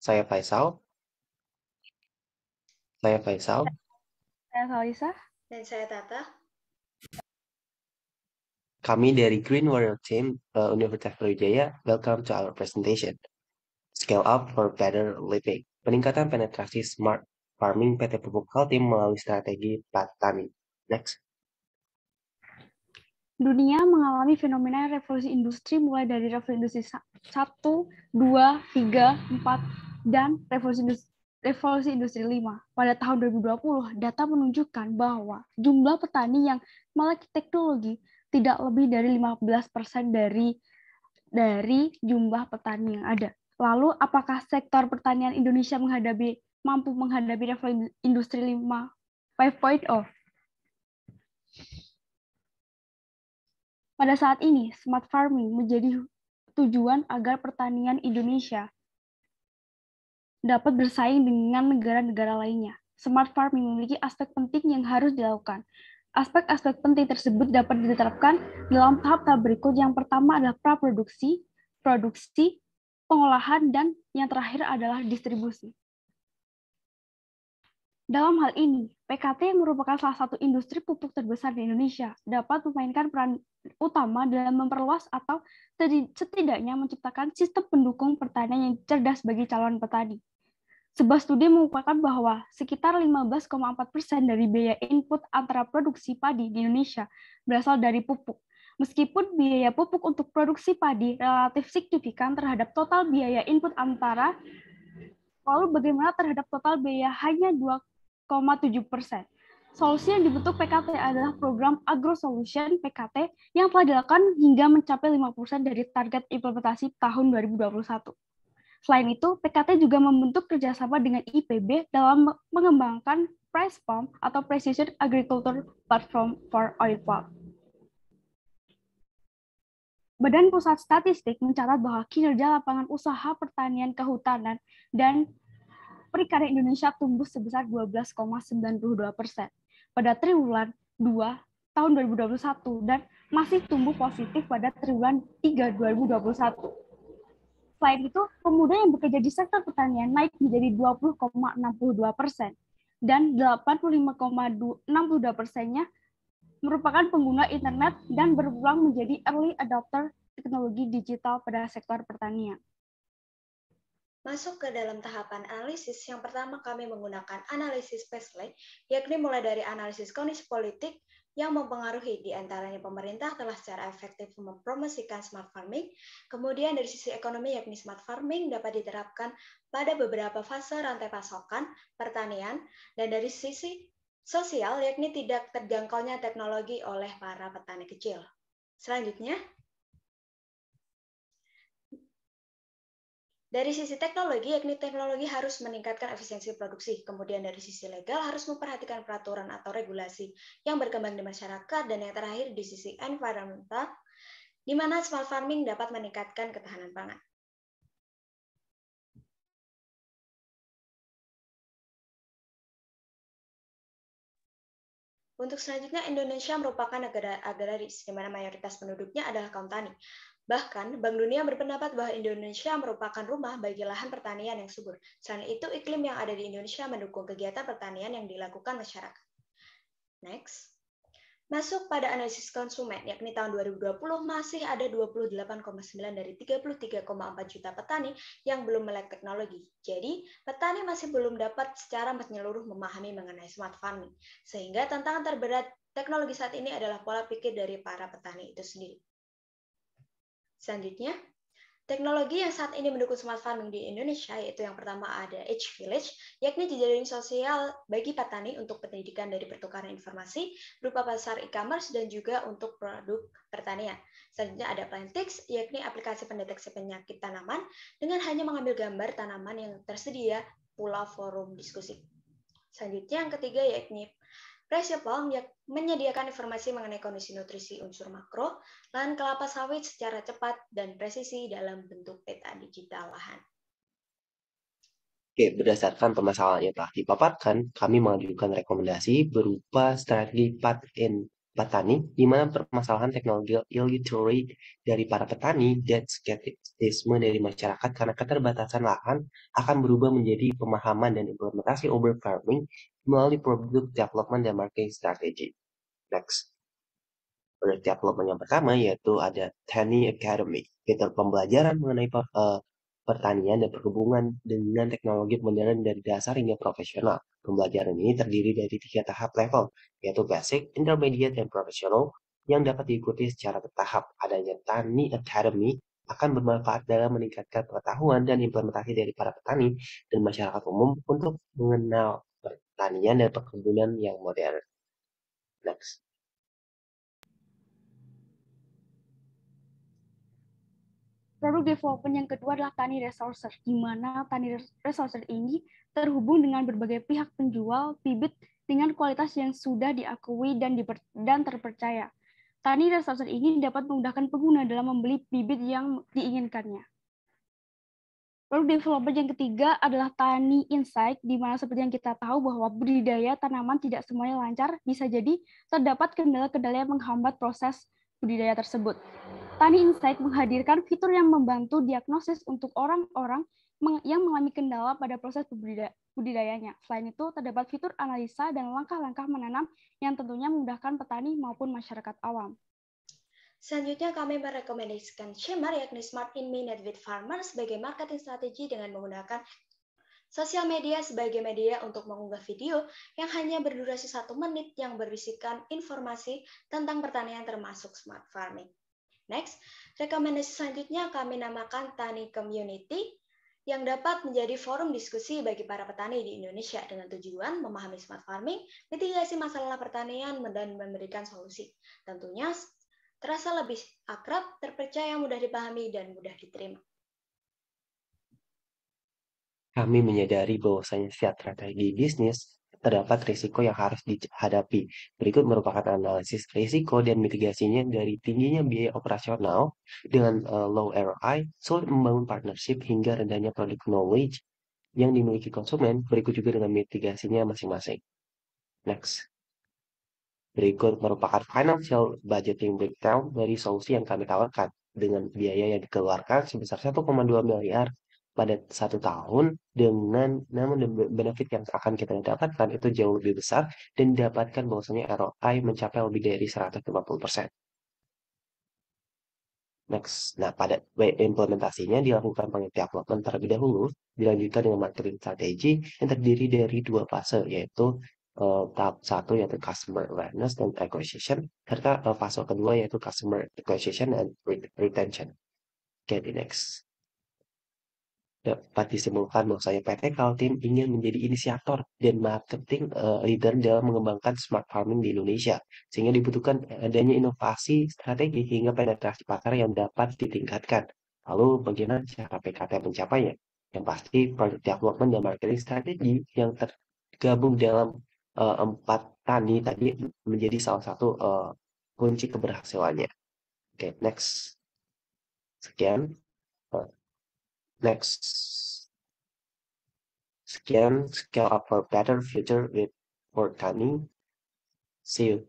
Saya Faisal. Saya Faisal. Saya Salisa. Dan saya Tata. Kami dari Green Warrior Team Universitas Brawijaya. Welcome to our presentation. Scale up for better living. Peningkatan penetrasi smart farming PT Pupuk Kaltim melalui strategi petani. Next. Dunia mengalami fenomena revolusi industri mulai dari revolusi industri 1, 2, 3, 4, dan revolusi industri 5. Pada tahun 2020, data menunjukkan bahwa jumlah petani yang memiliki teknologi tidak lebih dari 15% dari jumlah petani yang ada. Lalu, apakah sektor pertanian Indonesia mampu menghadapi revolusi industri 5.0? Pada saat ini, smart farming menjadi tujuan agar pertanian Indonesia dapat bersaing dengan negara-negara lainnya. Smart farming memiliki aspek penting yang harus dilakukan. Aspek-aspek penting tersebut dapat diterapkan dalam tahap-tahap berikut. Yang pertama adalah praproduksi, produksi, pengolahan, dan yang terakhir adalah distribusi. Dalam hal ini, PKT yang merupakan salah satu industri pupuk terbesar di Indonesia dapat memainkan peran utama dalam memperluas atau setidaknya menciptakan sistem pendukung pertanian yang cerdas bagi calon petani. Sebuah studi mengungkapkan bahwa sekitar 15,4% dari biaya input antara produksi padi di Indonesia berasal dari pupuk. Meskipun biaya pupuk untuk produksi padi relatif signifikan terhadap total biaya input lalu bagaimana terhadap total biaya hanya 2,7%. Solusi yang dibentuk PKT adalah program Agro Solution PKT yang telah dilakukan hingga mencapai 50% dari target implementasi tahun 2021. Selain itu, PKT juga membentuk kerjasama dengan IPB dalam mengembangkan Price Farm atau Precision Agriculture Platform for Oil Palm. Badan Pusat Statistik mencatat bahwa kinerja lapangan usaha pertanian kehutanan dan perikanan Indonesia tumbuh sebesar 12,92% pada triwulan 2 tahun 2021 dan masih tumbuh positif pada triwulan 3 2021. Selain itu, pemuda yang bekerja di sektor pertanian naik menjadi 20,62% dan 85,62%-nya merupakan pengguna internet dan berpeluang menjadi early adopter teknologi digital pada sektor pertanian. Masuk ke dalam tahapan analisis, yang pertama kami menggunakan analisis baseline, yakni mulai dari analisis kondisi politik yang mempengaruhi di antaranya pemerintah telah secara efektif mempromosikan smart farming, kemudian dari sisi ekonomi yakni smart farming dapat diterapkan pada beberapa fase rantai pasokan pertanian, dan dari sisi sosial yakni tidak terjangkaunya teknologi oleh para petani kecil. Selanjutnya, dari sisi teknologi, yakni teknologi harus meningkatkan efisiensi produksi. Kemudian dari sisi legal harus memperhatikan peraturan atau regulasi yang berkembang di masyarakat. Dan yang terakhir di sisi environmental, di mana smart farming dapat meningkatkan ketahanan pangan. Untuk selanjutnya, Indonesia merupakan negara agraris, di mana mayoritas penduduknya adalah kaum tani. Bahkan, Bank Dunia berpendapat bahwa Indonesia merupakan rumah bagi lahan pertanian yang subur. Selain itu, iklim yang ada di Indonesia mendukung kegiatan pertanian yang dilakukan masyarakat. Next. Masuk pada analisis konsumen, yakni tahun 2020 masih ada 28,9 dari 33,4 juta petani yang belum melek teknologi. Jadi, petani masih belum dapat secara menyeluruh memahami mengenai smart farming. Sehingga tantangan terberat teknologi saat ini adalah pola pikir dari para petani itu sendiri. Selanjutnya, teknologi yang saat ini mendukung smart farming di Indonesia yaitu yang pertama ada Edge Village, yakni jejaring sosial bagi petani untuk pendidikan dari pertukaran informasi berupa pasar e-commerce dan juga untuk produk pertanian. Selanjutnya ada Plantix, yakni aplikasi pendeteksi penyakit tanaman dengan hanya mengambil gambar tanaman yang tersedia pula forum diskusi. Selanjutnya yang ketiga yakni Price Palm yang menyediakan informasi mengenai kondisi nutrisi unsur makro, lahan kelapa sawit secara cepat dan presisi dalam bentuk peta digital lahan. Oke, berdasarkan permasalahan yang telah dipaparkan, kami mengajukan rekomendasi berupa strategi 4 in petani, di mana permasalahan teknologi illiterate dari para petani dan skeptisisme dari masyarakat karena keterbatasan lahan akan berubah menjadi pemahaman dan implementasi urban farming melalui product development dan marketing strategy. Next. Product development yang pertama yaitu ada Tani Academy, fitur pembelajaran mengenai pertanian dan perhubungan dengan teknologi modern dari dasar hingga profesional. Pembelajaran ini terdiri dari 3 tahap level, yaitu basic, intermediate, dan professional, yang dapat diikuti secara bertahap. Adanya Tani Academy akan bermanfaat dalam meningkatkan pengetahuan dan implementasi dari para petani dan masyarakat umum untuk mengenal pertanian dan perkebunan yang modern. Next. Produk development yang kedua adalah Tani Resourcer, di mana Tani Resourcer ini terhubung dengan berbagai pihak penjual bibit dengan kualitas yang sudah diakui dan terpercaya. Tani Resourcer ini dapat memudahkan pengguna dalam membeli bibit yang diinginkannya. Produk development yang ketiga adalah Tani Insight, di mana seperti yang kita tahu bahwa budidaya tanaman tidak semuanya lancar, bisa jadi terdapat kendala-kendala yang menghambat proses budidaya tersebut. Tani Insight menghadirkan fitur yang membantu diagnosis untuk orang-orang yang mengalami kendala pada proses budidayanya. Selain itu, terdapat fitur analisa dan langkah-langkah menanam yang tentunya memudahkan petani maupun masyarakat awam. Selanjutnya kami merekomendasikan Shemar, yakni Smart in Minute with Farmer sebagai marketing strategi dengan menggunakan sosial media sebagai media untuk mengunggah video yang hanya berdurasi 1 menit yang berisikan informasi tentang pertanian termasuk smart farming. Next, rekomendasi selanjutnya kami namakan Tani Community yang dapat menjadi forum diskusi bagi para petani di Indonesia dengan tujuan memahami smart farming, mitigasi masalah pertanian, dan memberikan solusi. Tentunya terasa lebih akrab, terpercaya, mudah dipahami, dan mudah diterima. Kami menyadari bahwasanya setiap strategi bisnis terdapat risiko yang harus dihadapi. Berikut merupakan analisis risiko dan mitigasinya dari tingginya biaya operasional dengan low ROI, sulit membangun partnership hingga rendahnya product knowledge yang dimiliki konsumen. Berikut juga dengan mitigasinya masing-masing. Next. Berikut merupakan financial budgeting breakdown dari solusi yang kami tawarkan dengan biaya yang dikeluarkan sebesar 1,2 miliar pada 1 tahun namun benefit yang akan kita dapatkan itu jauh lebih besar dan didapatkan bahwasanya ROI mencapai lebih dari 150%. Next. Nah, pada implementasinya dilakukan development terlebih dahulu, dilanjutkan dengan marketing strategi yang terdiri dari 2 fase, yaitu tahap 1 yaitu customer awareness dan acquisition, serta fase kedua yaitu customer acquisition and retention. Oke, di next. Dapat disimpulkan bahwasanya PT Kaltim ingin menjadi inisiator dan marketing leader dalam mengembangkan smart farming di Indonesia, sehingga dibutuhkan adanya inovasi strategi hingga penetrasi pasar yang dapat ditingkatkan. Lalu bagaimana cara PKT mencapainya? Yang pasti product development dan marketing strategi yang tergabung dalam 4 tani tadi menjadi salah satu kunci keberhasilannya. Oke, next. Sekian. Next. Sekian, scale up for better future with Tani. See you.